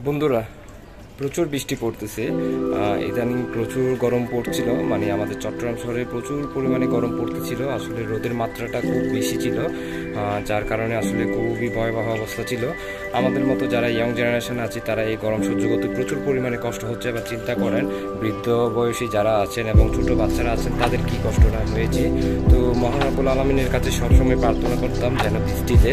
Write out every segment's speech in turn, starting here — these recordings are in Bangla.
বন্ধুরা, প্রচুর বৃষ্টি পড়তেছে। ইদানিং প্রচুর গরম পড়ছিল, মানে আমাদের চট্টগ্রাম শহরে প্রচুর পরিমাণে গরম পড়তেছিল। আসলে রোদের মাত্রাটা খুব বেশি ছিল, যার কারণে আসলে খুবই ভয়াবহ অবস্থা ছিল। আমাদের মতো যারা ইয়ং জেনারেশন আছে তারা এই গরম সহ্য করতে প্রচুর পরিমাণে কষ্ট হচ্ছে। বা চিন্তা করেন বৃদ্ধ বয়সী যারা আছেন এবং ছোট বাচ্চারা আছেন তাদের কি কষ্টটা হয়েছে। তো মহান রব্বুল আলামিনের কাছে সবসময় প্রার্থনা করতাম যেন বৃষ্টিতে,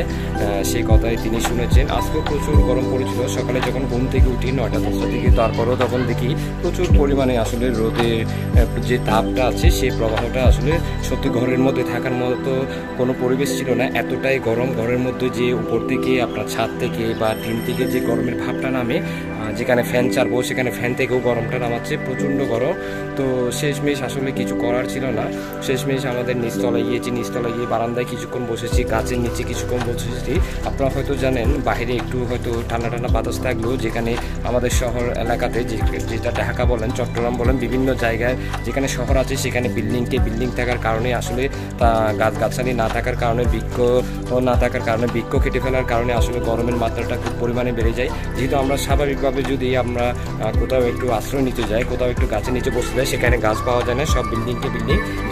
সেই কথাই তিনি শুনেছেন। আজকেও প্রচুর গরম পড়েছিল। সকালে যখন ঘুম থেকে উঠি 9টা-10টার দিকে, তারপরেও তখন দেখি প্রচুর পরিমাণে আসলে রোদের যে তাপটা আছে সেই প্রবাহটা আসলে সত্যি ঘরের মধ্যে থাকার মতো কোনো পরিবেশ ছিল না। এতটাই গরম, ঘরের মধ্যে যে উপর থেকে আপনার ছাদ থেকে বা টিন থেকে যে গরমের ভাবটা নামে, যেখানে ফ্যান চারবো সেখানে ফ্যান থেকেও গরমটা নামাচ্ছে, প্রচণ্ড গরম। তো শেষমেশ আসলে কিছু করার ছিল না। শেষমেশ আমাদের নিচতলায় গিয়ে বারান্দায় কিছুক্ষণ বসেছি, গাছের নিচে কিছুক্ষণ বসেছি। আপনারা হয়তো জানেন বাইরে একটু হয়তো ঠান্ডা ঠান্ডা বাতাস থাকলেও যেখানে আমাদের শহর এলাকাতে যেটা ঢাকা বলেন, চট্টগ্রাম বলেন, বিভিন্ন জায়গায় যেখানে শহর আছে সেখানে বিল্ডিং থাকার কারণে আসলে গাছগাছালি না থাকার কারণে, বৃক্ষ না থাকার কারণে, বৃক্ষ কেটে ফেলার কারণে আসলে গরমের মাত্রাটা খুব পরিমাণে বেড়ে যায়। যেহেতু আমরা স্বাভাবিকভাবে যদি আমরা কোথাও একটু আশ্রয় নিতে যাই, কোথাও একটু গাছের নিচে বসতে যাই, সেখানে গাছ পাওয়া যায় না, সব বিল্ডিং,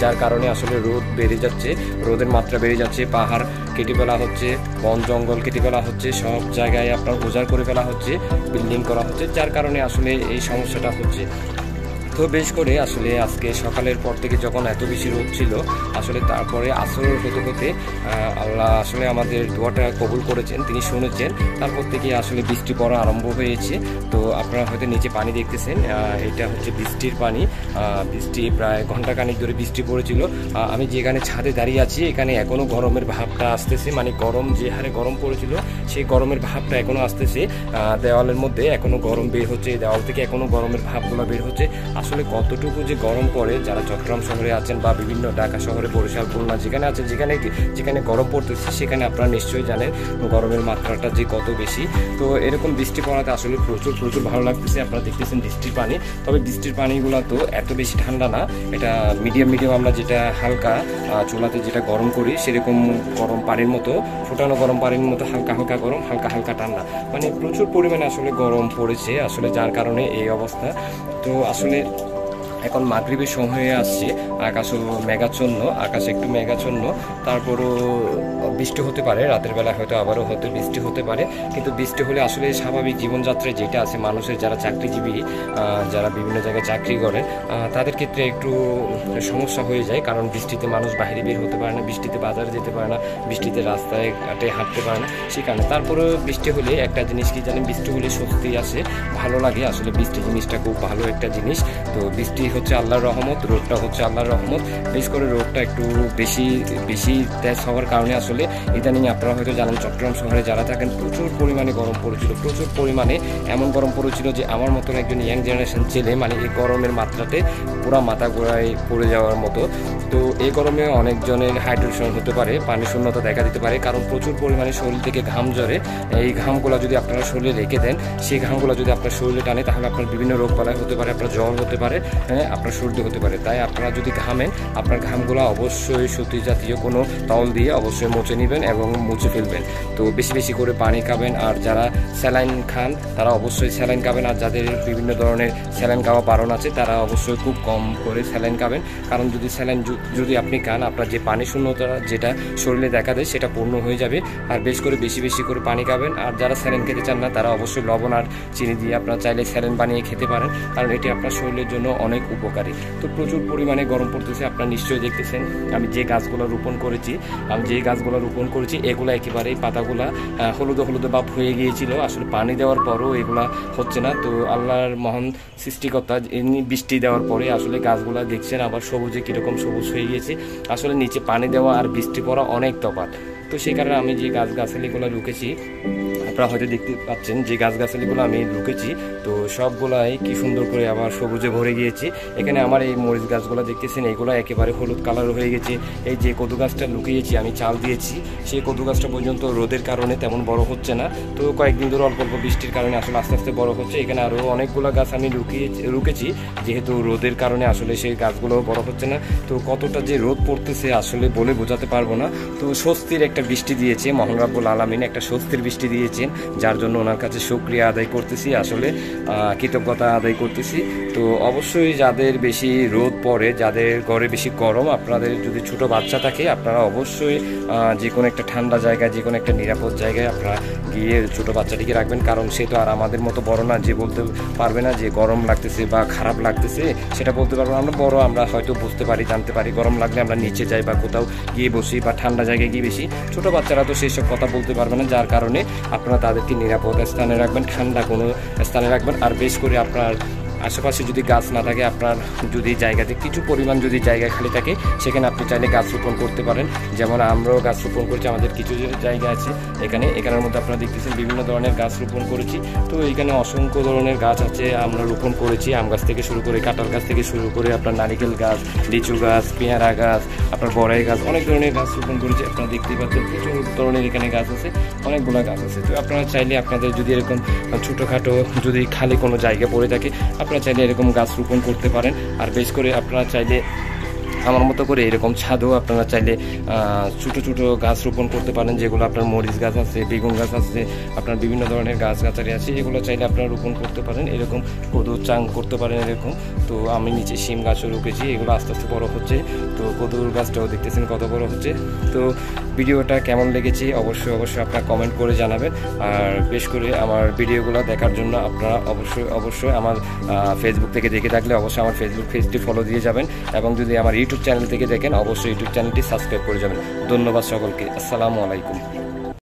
যার কারণে আসলে রোদ বেড়ে যাচ্ছে, রোদের মাত্রা বেড়ে যাচ্ছে। পাহাড় কেটে ফেলা হচ্ছে, বন জঙ্গল কেটে ফেলা হচ্ছে, সব জায়গায় আপনার উজাড় করে ফেলা হচ্ছে, বিল্ডিং করা হচ্ছে, যার কারণে আসলে এই সমস্যাটা হচ্ছে। তো বেশ করে আসলে আজকে সকালের পর থেকে যখন এত বেশি রোদ ছিল, আসলে তারপরে আসর হতে আল্লাহ আসলে আমাদের দোয়াটা কবুল করেছেন, তিনি শুনেছেন। তারপর থেকে আসলে বৃষ্টি পড়া আরম্ভ হয়েছে। তো আপনারা হয়তো নিচে পানি দেখতেছেন, এটা হচ্ছে বৃষ্টির পানি। বৃষ্টি প্রায় ঘন্টাখানেক ধরে বৃষ্টি পড়েছিল। আমি যেখানে ছাদে দাঁড়িয়ে আছি এখানে এখনও গরমের ভাবটা আসতেছে, মানে গরম যে হারে গরম পড়েছিল সেই গরমের ভাবটা এখনও আসতেছে। দেওয়ালের মধ্যে এখনও গরম বের হচ্ছে, এই দেওয়াল থেকে এখনও গরমের ভাবগুলো বের হচ্ছে। আসলে কতটুকু যে গরম পড়ে, যারা চট্টগ্রাম শহরে আছেন বা বিভিন্ন ঢাকা শহরে, বরিশাল, খুলনা যেখানে আছেন, যেখানে গরম পড়তেছে সেখানে আপনারা নিশ্চয়ই জানেন গরমের মাত্রাটা যে কত বেশি। তো এরকম বৃষ্টি পড়াতে আসলে প্রচুর ভালো লাগতেছে। আপনারা দেখতেছেন বৃষ্টির পানি, তবে বৃষ্টির পানিগুলো তো এত বেশি ঠান্ডা না, এটা মিডিয়াম আমরা যেটা হালকা চুলাতে যেটা গরম করি সেরকম গরম পানির মতো, ফোটানো গরম পানির মতো হালকা গরম, হালকা ঠান্ডা, মানে প্রচুর পরিমাণে আসলে গরম পড়েছে আসলে, যার কারণে এই অবস্থা। তো আসলে এখন মাগরিবের সময় হয়ে আসছে, আকাশ একটু মেঘাচ্ছন্ন, তারপরও বৃষ্টি হতে পারে, রাতের বেলা হয়তো আবারও বৃষ্টি হতে পারে। কিন্তু বৃষ্টি হলে আসলে স্বাভাবিক জীবনযাত্রায় যেটা আছে, মানুষের যারা চাকরিজীবী, যারা বিভিন্ন জায়গায় চাকরি করে, তাদের ক্ষেত্রে একটু সমস্যা হয়ে যায়। কারণ বৃষ্টিতে মানুষ বাইরে বের হতে পারে না, বৃষ্টিতে বাজারে যেতে পারে না, বৃষ্টিতে রাস্তায় ঘাটে হাঁটতে পারে না, সেই কারণে। তারপরেও বৃষ্টি হলে একটা জিনিস কি জানেন, বৃষ্টি হলে স্বস্তি আসে, ভালো লাগে। আসলে বৃষ্টি জিনিসটা খুব ভালো একটা জিনিস। তো বৃষ্টি হচ্ছে আল্লাহর রহমত, রোদটা হচ্ছে আল্লাহর রহমত। বিশেষ করে রোদটা একটু বেশি তেজ হওয়ার কারণে আসলে ইদানিং আপনারা হয়তো জানেন চট্টগ্রাম শহরে যারা থাকেন প্রচুর পরিমাণে গরম পড়েছিল, প্রচুর পরিমাণে এমন গরম পড়েছিল যে আমার মতন একজন ইয়াং জেনারেশন ছেলে, মানে এই গরমের মাত্রাতে পুরা মাথা ঘোরায় পড়ে যাওয়ার মতো। তো এই গরমে অনেকজনের হাইড্রেশন হতে পারে, পানি শূন্যতা দেখা দিতে পারে, কারণ প্রচুর পরিমাণে শরীর থেকে ঘাম ঝরে। এই ঘামগুলো যদি আপনারা শরীরে রেখে দেন, সেই ঘামগুলো যদি আপনার শরীরে টানে, তাহলে আপনার বিভিন্ন রোগ বালাই হতে পারে, আপনার জ্বর হতে পারে, আপনার সর্দি হতে পারে। তাই আপনারা যদি ঘামেন, আপনার ঘামগুলো অবশ্যই সুতি জাতীয় কোনো তল দিয়ে অবশ্যই মুছে নেবেন এবং মুছে ফেলবেন। তো বেশি করে পানি খাবেন। আর যারা স্যালাইন খান তারা অবশ্যই স্যালাইন খাবেন, আর যাদের বিভিন্ন ধরনের স্যালাইন খাওয়া বারণ আছে তারা অবশ্যই খুব কম করে স্যালাইন খাবেন। কারণ যদি স্যালাইন যদি আপনি খান, আপনার যে পানি শূন্যতা যেটা শরীরে দেখা দেয় সেটা পূর্ণ হয়ে যাবে। আর বেশি করে পানি খাবেন। আর যারা স্যালাইন খেতে চান না তারা অবশ্যই লবণ আর চিনি দিয়ে আপনারা চাইলে স্যালাইন বানিয়ে খেতে পারেন, কারণ এটি আপনার শরীরের জন্য অনেক উপকারী। তো প্রচুর পরিমাণে গরম পড়তেছে, আপনারা নিশ্চয়ই দেখতেছেন। আমি যে গাছগুলো রোপণ করেছি এগুলো একেবারেই পাতাগুলা হলুদে ভাব হয়ে গিয়েছিল। আসলে পানি দেওয়ার পরও এগুলা হচ্ছে না। তো আল্লাহর মহান সৃষ্টিকর্তা এমনি বৃষ্টি দেওয়ার পরে আসলে গাছগুলা দেখছেন আবার সবুজে কীরকম সবুজ হয়ে গিয়েছে। আসলে নিচে পানি দেওয়া আর বৃষ্টি পড়া অনেক তফাৎ। তো সেই কারণে আমি যে গাছগাছালিগুলো রুকেছি, আপনারা হয়তো দেখতে পাচ্ছেন যে গাছগাছালিগুলো আমি রুকেছি, তো সবগুলাই কি সুন্দর করে আবার সবুজে ভরে গিয়েছে। এখানে আমার এই মরিচ গাছগুলো দেখতেছেন, এইগুলো একেবারে হলুদ কালার হয়ে গেছে। এই যে কদু গাছটা লুকিয়েছি, আমি চাল দিয়েছি, সেই কদু গাছটা পর্যন্ত রোদের কারণে তেমন বড় হচ্ছে না। তো কয়েকদিন ধরে অল্প বৃষ্টির কারণে আসলে আস্তে বড় হচ্ছে। এখানে আরও অনেকগুলো গাছ আমি রুকেছি, যেহেতু রোদের কারণে আসলে সেই গাছগুলো বড় হচ্ছে না। তো কতটা যে রোদ পড়তেছে আসলে বলে বোঝাতে পারবো না। তো স্বস্তির একটা একটা বৃষ্টি দিয়েছে, মহান রাব্বুল আলামিন একটা স্বস্তির বৃষ্টি দিয়েছেন, যার জন্য ওনার কাছে শুকরিয়া আদায় করতেছি, আসলে কৃতজ্ঞতা আদায় করতেছি। তো অবশ্যই যাদের বেশি রোদ পড়ে, যাদের ঘরে বেশি গরম, আপনাদের যদি ছোট বাচ্চা থাকে আপনারা অবশ্যই যে কোনো একটা ঠান্ডা জায়গায়, যে কোনো একটা নিরাপদ জায়গায় আপনারা গিয়ে ছোট বাচ্চাটিকে রাখবেন, কারণ সে তো আর আমাদের মতো বড় না যে বলতে পারবে না যে গরম লাগতেছে বা খারাপ লাগতেছে, সেটা বলতে পারবো না। আমরা বড়, আমরা হয়তো বুঝতে পারি, জানতে পারি, গরম লাগলে আমরা নিচে যাই বা কোথাও গিয়ে বসি বা ঠান্ডা জায়গায় গিয়ে বেশি। ছোট বাচ্চারা তো সেই সব কথা বলতে পারবে না, যার কারণে আপনারা তাদেরকে নিরাপদ স্থানে রাখবেন, ঠান্ডা কোনো স্থানে রাখবেন। আর বেশ করে আপনার আশেপাশে যদি গাছ না থাকে, আপনার যদি জায়গাতে কিছু পরিমাণ যদি জায়গা খালি থাকে, সেখানে আপনি চাইলে গাছ রোপণ করতে পারেন। যেমন আমরাও গাছ রোপণ করছি, আমাদের কিছু জায়গা আছে এখানের মধ্যে আপনারা দেখতেছেন বিভিন্ন ধরনের গাছ রোপণ করেছি। তো এখানে অসংখ্য ধরনের গাছ আছে আমরা রোপণ করেছি, আম গাছ থেকে শুরু করে, কাঁঠাল গাছ থেকে শুরু করে, আপনার নারিকেল গাছ, লিচু গাছ, পেয়ারা গাছ, আপনার বড়াই গাছ, অনেক ধরনের গাছ রোপণ করেছি। আপনারা দেখতেই পাচ্ছেন প্রচুর ধরনের এখানে গাছ আছে, অনেকগুলো গাছ আছে। তো আপনারা চাইলে আপনাদের যদি এরকম ছোটোখাটো যদি খালি কোনো জায়গা পড়ে থাকে, আপনারা চাইলে এরকম গাছ রোপণ করতে পারেন। আর বেশ করে আপনারা চাইলে আমার মতো করে এরকম ছাদেও আপনারা চাইলে ছোটো ছোটো গাছ রোপণ করতে পারেন, যেগুলো আপনার মরিচ গাছ আছে, বেগুন গাছ আছে, আপনার বিভিন্ন ধরনের গাছগাছালি আছে, এগুলো চাইলে আপনারা রোপণ করতে পারেন। এরকম কদুর চাং করতে পারেন এরকম। তো আমি নিচে শিম গাছও রুকেছি, এগুলো আস্তে আস্তে বড়ো হচ্ছে। তো কদুর গাছটাও দেখতেছেন কত বড় হচ্ছে। তো ভিডিওটা কেমন লেগেছে অবশ্যই আপনারা কমেন্ট করে জানাবেন। আর বেশ করে আমার ভিডিওগুলো দেখার জন্য আপনারা অবশ্যই আমার ফেসবুক থেকে দেখে থাকলে অবশ্যই আমার ফেসবুক পেজটি ফলো দিয়ে যাবেন, এবং যদি আমার ইউটিউব চ্যানেল থেকে দেখেন অবশ্যই ইউটিউব চ্যানেলটি সাবস্ক্রাইব করে যাবেন। ধন্যবাদ সকলকে, আসসালামু আলাইকুম।